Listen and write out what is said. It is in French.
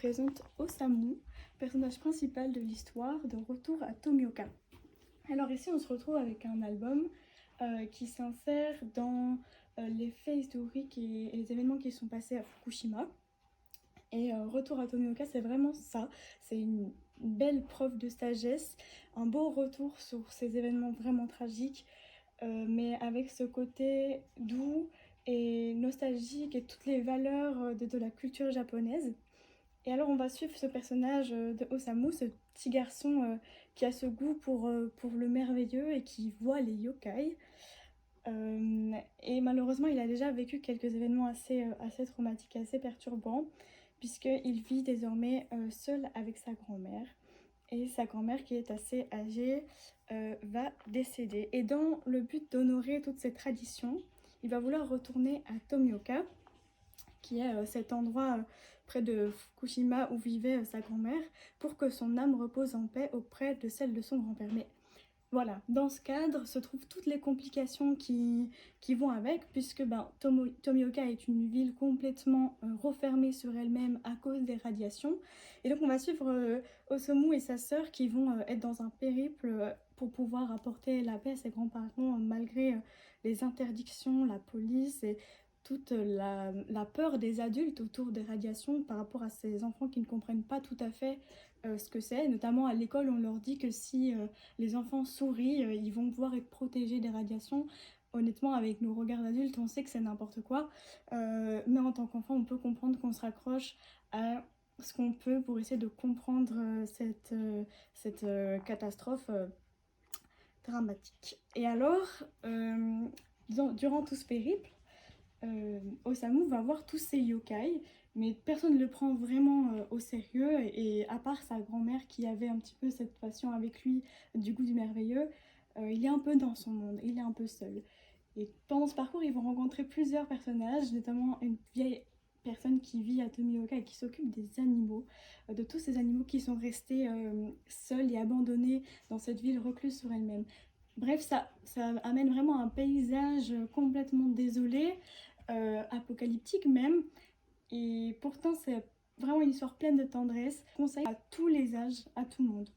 présente Osamu, personnage principal de l'histoire de Retour à Tomioka. Alors ici on se retrouve avec un album qui s'insère dans les faits historiques et les événements qui sont passés à Fukushima. Et Retour à Tomioka, c'est vraiment ça, c'est une belle preuve de sagesse, un beau retour sur ces événements vraiment tragiques, mais avec ce côté doux et nostalgique et toutes les valeurs de la culture japonaise. Et alors on va suivre ce personnage de Osamu, ce petit garçon qui a ce goût pour le merveilleux et qui voit les yokai. Et malheureusement il a déjà vécu quelques événements assez traumatiques, assez perturbants, puisqu'il vit désormais seul avec sa grand-mère. Et sa grand-mère, qui est assez âgée, va décéder. Et dans le but d'honorer toutes ces traditions, il va vouloir retourner à Tomioka, qui est cet endroit près de Fukushima où vivait sa grand-mère, pour que son âme repose en paix auprès de celle de son grand-père. Mais voilà, dans ce cadre se trouvent toutes les complications qui vont avec, puisque Tomioka est une ville complètement refermée sur elle-même à cause des radiations. Et donc on va suivre Osamu et sa sœur qui vont être dans un périple pour pouvoir apporter la paix à ses grands-parents malgré les interdictions, la police et toute la peur des adultes autour des radiations par rapport à ces enfants qui ne comprennent pas tout à fait ce que c'est. Notamment à l'école, on leur dit que si les enfants sourient, ils vont pouvoir être protégés des radiations. Honnêtement, avec nos regards d'adultes, on sait que c'est n'importe quoi. Mais en tant qu'enfant, on peut comprendre qu'on se raccroche à ce qu'on peut pour essayer de comprendre cette catastrophe dramatique. Et alors, durant tout ce périple, Osamu va voir tous ces yokai, mais personne ne le prend vraiment au sérieux, et à part sa grand-mère qui avait un petit peu cette passion avec lui du goût du merveilleux, il est un peu dans son monde, il est un peu seul. Et pendant ce parcours, ils vont rencontrer plusieurs personnages, notamment une vieille personne qui vit à Tomioka et qui s'occupe des animaux, de tous ces animaux qui sont restés seuls et abandonnés dans cette ville recluse sur elle-même. Bref, ça amène vraiment un paysage complètement désolé, apocalyptique même, et pourtant c'est vraiment une histoire pleine de tendresse. Je conseille à tous les âges, à tout le monde.